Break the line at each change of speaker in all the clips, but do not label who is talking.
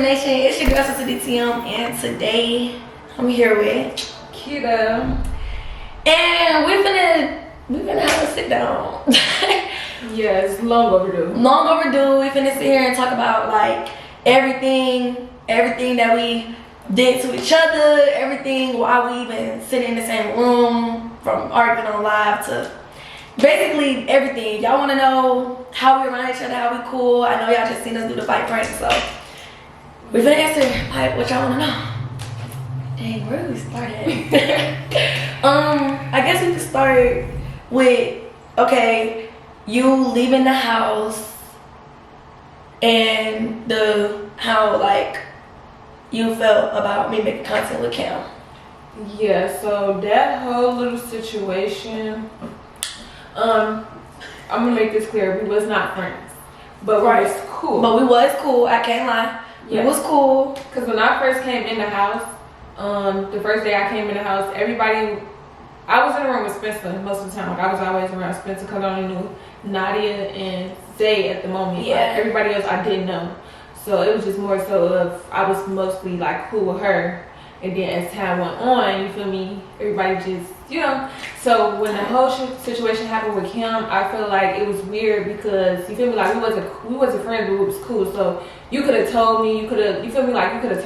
DTMnation, it's your girl Sister DTM, and today I'm here with
Kita,
and we're gonna have a sit down.
Yes, long overdue.
Long overdue. We finna sit here and talk about like everything that we did to each other, everything why we even sitting in the same room, from arguing on live to basically everything. Y'all wanna know how we around each other, how we cool. I know y'all just seen us do the fight prank, so we finna answer like what y'all wanna know. Dang, where do we start at? I guess we could start with, okay, you leaving the house and how like you felt about me making content with Cam.
Yeah, so that whole little situation, I'm gonna make this clear, we was not friends, but we was cool.
But we was cool, I can't lie.
Yeah.
We was cool.
Cause when I first came in the house, the first day I came in the house, I was in the room with Spencer most of the time. Like I was always around Spencer because I only knew Nadia and Zay at the moment.
Yeah.
Like, everybody else I didn't know. So it was just more so of I was mostly like cool with her. And then as time went on, you feel me, everybody just, So when the whole situation happened with Kim, I feel like it was weird because, you feel me, like we wasn't friends, but we was cool. So you could have told me, you feel me, like you could have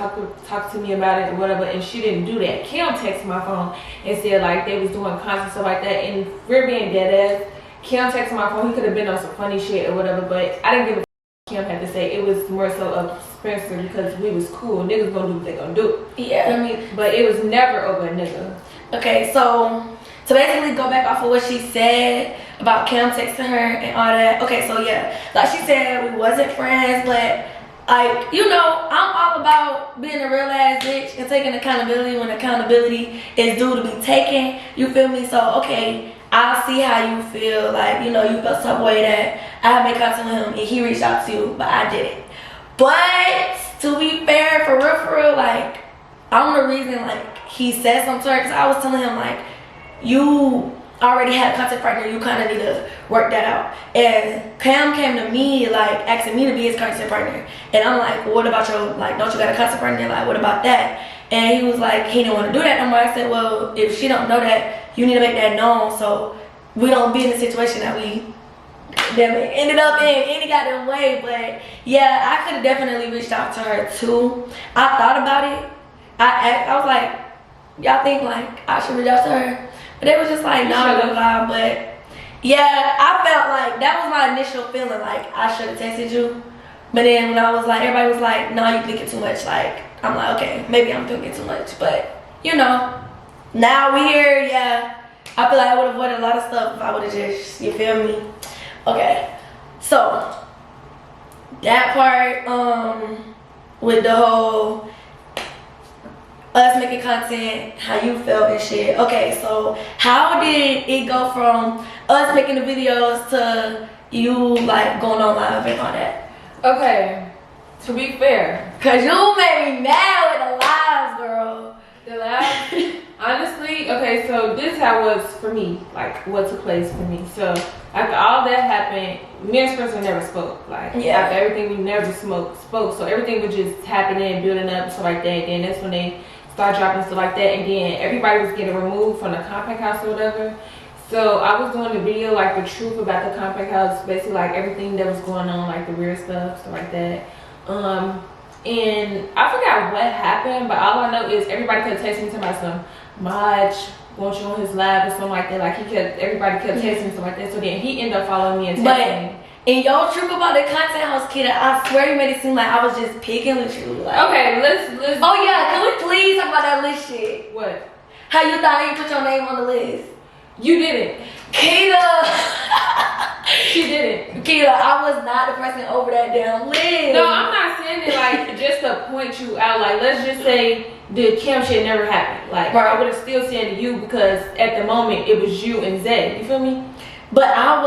talked to me about it or whatever, and she didn't do that. Kim texted my phone and said like they was doing content stuff like that, and we're being dead ass. Kim texted my phone, he could have been on some funny shit or whatever, but I didn't give a Kim had to say. It was more so of Spencer because we was cool. Niggas gonna do what they gonna do.
Yeah.
You know what I mean? But it was never over a nigga.
Okay, so to basically go back off of what she said about Kim texting her and all that. Okay, so yeah, like she said, we wasn't friends, but like, I'm all about being a real ass bitch and taking accountability when accountability is due to be taken. You feel me? So okay, I'll see how you feel. Like, you felt some way that I made contact with him and he reached out to you, but I didn't. But to be fair, for real, like, I'm the reason like he said something to her, because I was telling him like, you already had a content partner, you kind of need to work that out. And Cam came to me like asking me to be his content partner, and I'm like, well, what about your, like, don't you got a content partner? Like, what about that? And he was like, he didn't want to do that no more. I said, well, if she don't know that, you need to make that known so we don't be in the situation that we ended up in any goddamn way. But yeah, I could have definitely reached out to her too. I thought about it. I was like, y'all think like I should reach out to her? But they was just like, no, blah, blah. But yeah, I felt like that was my initial feeling, like I should have texted you. But then when I was like, everybody was like, no, you thinking too much. Like, I'm like, okay, maybe I'm thinking too much. But now we here. Yeah, I feel like I would have avoided a lot of stuff if I would have just, you feel me? Okay, so that part, with the whole us making content, how you felt and shit. Okay, so how did it go from us making the videos to you like going on live and all that?
Okay, to be fair,
cause you made me mad with the lives, girl.
The lives, honestly, okay, so this is how it was for me, like what took place for me. So after all that happened, me and Spencer never spoke. Like,
yeah,
after everything, we never spoke. So everything was just happening, building up, stuff like that. And then that's when they started dropping stuff like that. And then everybody was getting removed from the compact house or whatever. So I was doing the video, like the truth about the compact house, basically like everything that was going on, like the weird stuff like that. And I forgot what happened, but all I know is everybody kept texting me to my son, Maj, want you on his live or something like that. Like everybody kept texting stuff like that. So then he ended up following me and texting me.
And your truth about the content house, kid, I swear you made it seem like I was just picking with you. Like,
okay, let's.
Oh yeah, can we please talk about that list shit?
What?
How you thought you put your name on the list?
You didn't.
Kita.
She didn't.
Kita, I was not the person over that damn list.
No, I'm not saying it like just to point you out. Like, let's just say the Kim shit never happened. Like, I would have still said you because at the moment it was you and Zay. You feel me?
But I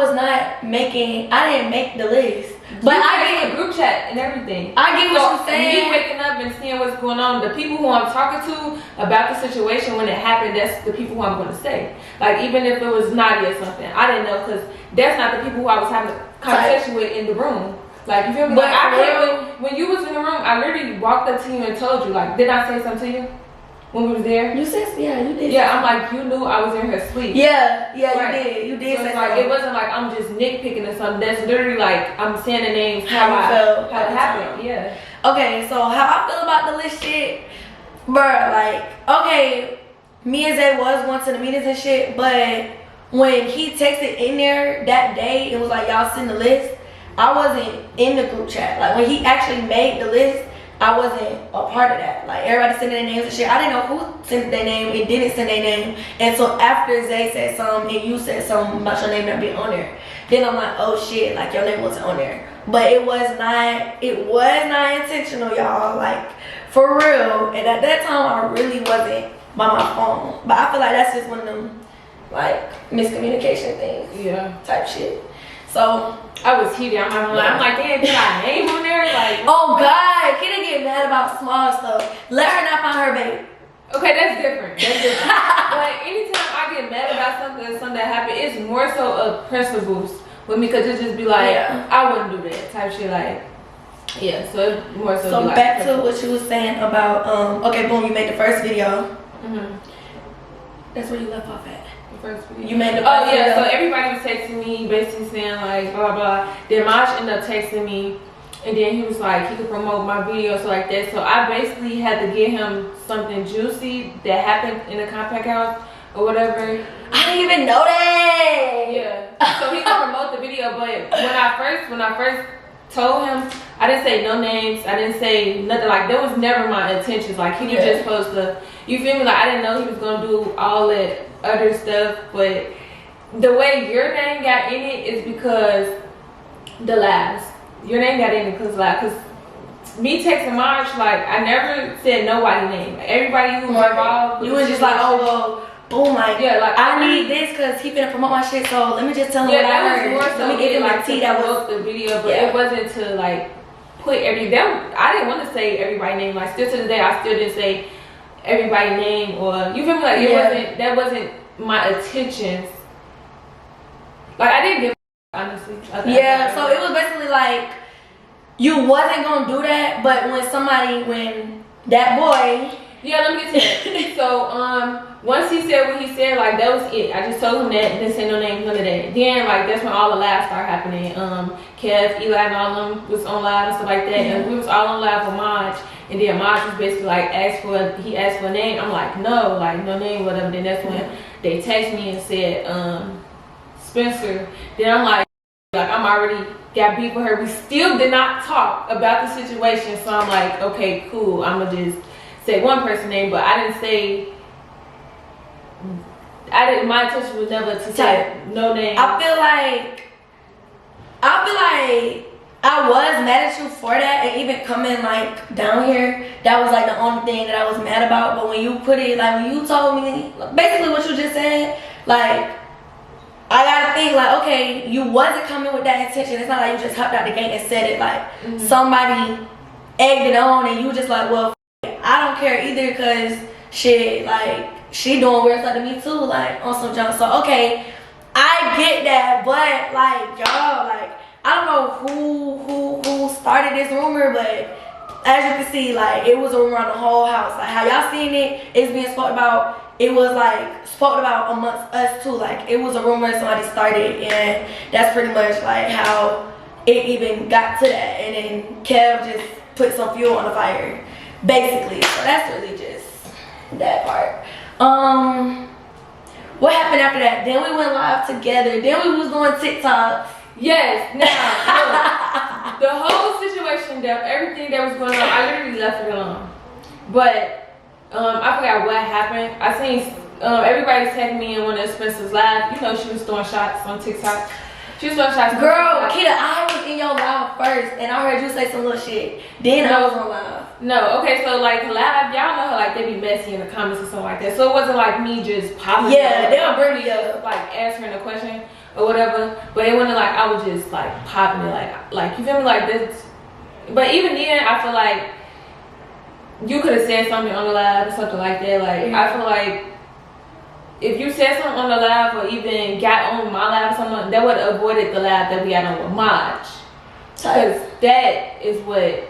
didn't make the list. But I
get a group chat and everything.
I get what you're saying.
Me waking up and seeing what's going on, the people who I'm talking to about the situation when it happened, that's the people who I'm going to say. Like, even if it was Nadia or something, I didn't know because that's not the people who I was having a conversation with in the room. Like, you feel me?
But
Like, I
for
can't, when you was in the room, I literally walked up to you and told you, like, did I say something to you when we was there?
You said, yeah, you did.
Yeah, I'm like, you knew I was in her sleep.
Yeah,
Right.
you did
So
say
it's like,
something.
it wasn't like I'm just nitpicking or something. That's literally like, I'm saying the names
How you felt
how
at
it
the
happened. Yeah.
Okay, so how I feel about the list shit, bruh, like, okay, me and Zay was going to the meetings and shit, but when he texted in there that day, it was like, y'all send the list, I wasn't in the group chat. Like, when he actually made the list, I wasn't a part of that. Like, everybody sending their names and shit. I didn't know who sent their name and didn't send their name. And so after Zay said something and you said something about your name not being on there, then I'm like, oh shit, like your name wasn't on there. But it was not intentional, y'all. Like, for real. And at that time, I really wasn't by my phone. But I feel like that's just one of them, like, miscommunication things.
Yeah.
Type shit. So
I was heated. I'm not gonna lie. I'm like, damn, put our name on there? Like,
oh God, can they get mad about small stuff? Let her not find her baby.
okay, that's different. That's different. But anytime I get mad about something that happened, it's more so of principles with me, because it just be like,
Yeah.
I wouldn't do that type shit. Like, yeah, so it more so.
So
be like
back to
principles.
what you was saying about okay, boom, you made the first video.
Mhm.
That's where you left off at.
The first video.
You made the
Oh
first
yeah,
video.
so everybody was texting me, basically saying like blah blah. Then Maj ended up texting me, and then he was like he could promote my videos like that. So I basically had to get him something juicy that happened in the compact house or whatever.
I didn't even know that.
Yeah. So he could promote the video, but when I first told him, I didn't say no names. I didn't say nothing. Like, that was never my intentions. Like, he was just supposed to, you feel me? Like, I didn't know he was gonna do all that other stuff. But the way your name got in it is because the labs. Your name got in it because lab. Because me texting March, like, I never said nobody's name. Like, everybody who was involved.
You was just like, oh well, boom, like,
yeah, like
I need this because he finna promote my shit. So let me just tell him
yeah,
what I
that
heard.
was more so
Let me give him
like
like tea
to
that
promote
was.
the video, but
Yeah.
it wasn't to like put I didn't want to say everybody's name. Like, still to the day, I still didn't say everybody's name, or you feel me? Like, that wasn't my intentions. Like, I didn't give honestly.
Yeah, so it was basically like you wasn't gonna do that, but when that boy.
Yeah, let me get to that. So, once he said what he said, like, that was it. I just told him that, didn't say no names, none of that. Then, like, that's when all the lives started happening. Kev, Eli, and all of them was on live and stuff like that. And we was all on live with Maj. And then Maj was basically like, he asked for a name. I'm like, no, like, no name, whatever. Then that's when they text me and said, Spencer. Then I'm like, I'm already got beef with her. We still did not talk about the situation. So I'm like, okay, cool. I'm going to just say one person's name, but I didn't say, my intention was never to say no name.
I feel like I was mad at you for that, and even coming like down here, that was like the only thing that I was mad about. But when you put it, like when you told me basically what you just said, like I gotta think like, okay, you wasn't coming with that intention. It's not like you just hopped out the gate and said it. Like somebody egged it on, and you just like, well, I don't care either, cause shit, like she doing weird stuff to me too, like on some junk. So okay, I get that, but like y'all, like I don't know who started this rumor, but as you can see, like it was a rumor on the whole house. Like how y'all seen it, it's being spoken about. It was like spoken about amongst us too. Like it was a rumor somebody started, and that's pretty much like how it even got to that. And then Kev just put some fuel on the fire, basically. So that's really just that part. What happened after that? Then we went live together. Then we was doing TikTok.
Yes. Now, look, the whole situation, everything that was going on, I literally left it alone. But I forgot what happened. I seen everybody tagged me in one of Spencer's live. You know, she was throwing shots on TikTok. She was throwing shots.
Girl, Kita, I was in your live first, and I heard you say some little shit. Then I was on live.
No, okay, so like live, y'all know how like they be messy in the comments or something like that. So it wasn't like me just popping.
Yeah, they'll bring me up,
like answering a question or whatever. But it wasn't like I was just like popping it, like you feel me, like this. But even then, I feel like you could have said something on the live or something like that. Like I feel like if you said something on the live or even got on my live or something, that would have avoided the live that we had on with Maj. Because that is what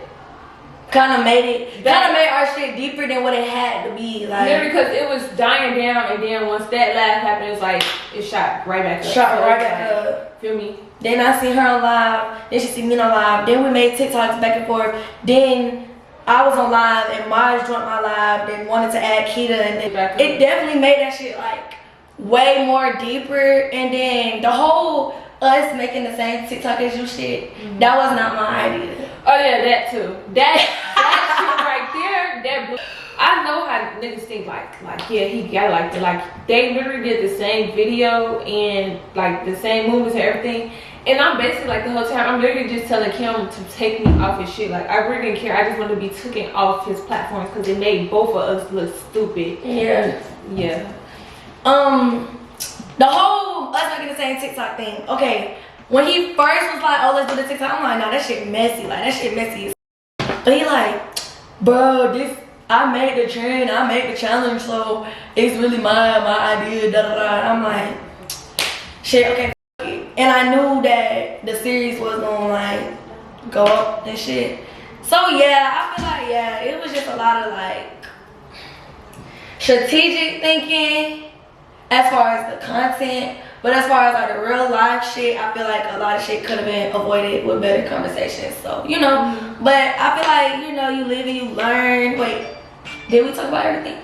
kind of made our shit deeper than what it had to be. Like,
yeah, because it was dying down, and then once that laugh happened, it's like it shot right back up. Feel me?
Then I seen her on live. Then she see me on live. Then we made TikToks back and forth. Then I was on live and Maj joined my live. Then wanted to add Keita, and then it definitely made that shit like way more deeper. And then the whole us making the same TikTok as you shit, that was not my idea.
Oh yeah, that too. That shit right there, that blew. I know how niggas think like yeah, he got like that. Like they literally did the same video and like the same movements and everything. And I'm basically like the whole time I'm literally just telling Kim to take me off his shit. Like I really didn't care. I just wanted to be taken off his platforms because it made both of us look stupid.
Yeah.
Yeah.
The whole us making the same TikTok thing. Okay, when he first was like, oh, let's do the TikTok, I'm like, nah, that shit messy. Like, that shit messy. But he like, bro, I made the trend, I made the challenge, so it's really my idea, da da da. I'm like, shit, okay, f it. And I knew that the series was gonna like go up and shit. So yeah, I feel like, yeah, it was just a lot of like strategic thinking as far as the content, but as far as like the real life shit, I feel like a lot of shit could have been avoided with better conversations. So, you know, but I feel like, you know, you live and you learn. Wait, did we talk about everything?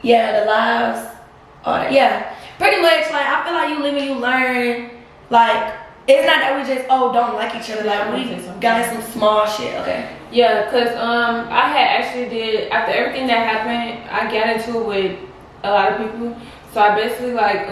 Yeah, the lives, all that. Yeah, pretty much. Like, I feel like you live and you learn. Like, it's not that we just, oh, don't like each other. Like, we got some small shit, okay?
Yeah, because I had actually did, after everything that happened, I got into it with a lot of people. So I basically like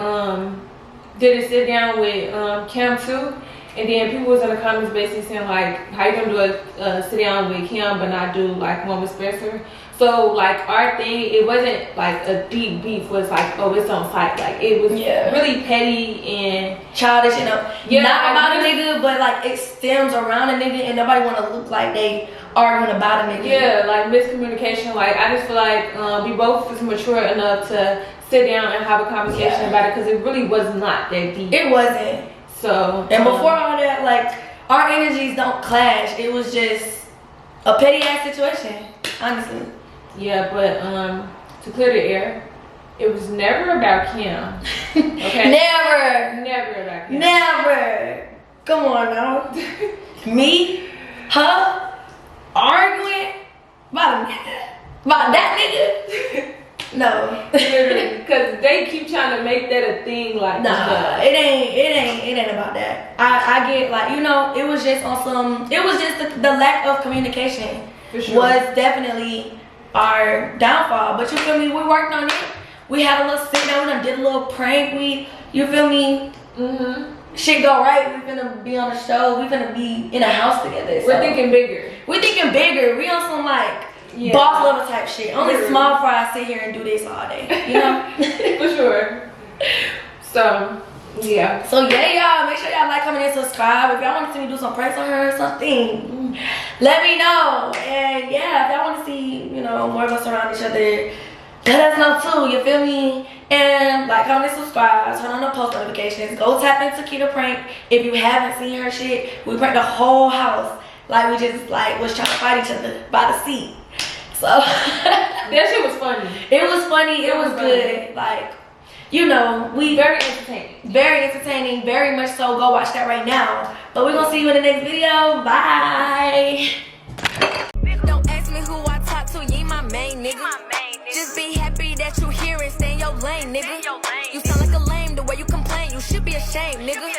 did a sit down with Kim too, and then people was in the comments basically saying like, how you gonna do a sit down with Kim but not do like one with Spencer? So like our thing, it wasn't like a deep beef. It was like, oh, it's on fight. Like it was really petty and
childish, you know.
Yeah,
not about a nigga, but like it stems around a nigga, and nobody want to look like they arguing about a nigga.
Yeah, like miscommunication. Like I just feel like we both was mature enough to sit down and have a conversation about it, because it really was not that deep.
It wasn't.
So
and before all that, like our energies don't clash. It was just a petty ass situation, honestly.
Yeah, but to clear the air, it was never about Kim. Okay.
Never
about Kim.
Never. Come on now. Me, her, arguing about that nigga. No.
Literally, because they keep trying to make that a thing. Like,
nah, it ain't about that. I get, like, you know, it was just on some, it was just the lack of communication. For sure. Was definitely our downfall. But you feel me, we worked on it. We had a little sit down, we done did a little prank. You feel me? Shit go right, we finna be on a show, we finna be in a house together. So.
We're thinking bigger.
We on some like boss level type shit. Only small fries sit here and do this all day, you know?
For sure. So yeah,
y'all, make sure y'all like, comment, and subscribe. If y'all want to see me do some pranks on her or something, let me know. And yeah, if y'all want to see, you know, more of us around each other, let us know too, you feel me? And like, comment, and subscribe, turn on the post notifications, go tap into Keita Prank. If you haven't seen her shit, we pranked the whole house. Like, we just like was trying to fight each other by the seat. So
that shit was funny.
It was funny, it was good. Like, you know, we very entertaining, very much so. Go watch that right now. But we're gonna see you in the next video. Bye.
Don't ask me who I talk to, you ain't my main nigga. Just be happy that you here and stay in your lane, nigga. You sound like a lame the way you complain, you should be ashamed, nigga.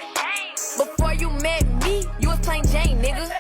Before you met me, you was plain Jane, nigga.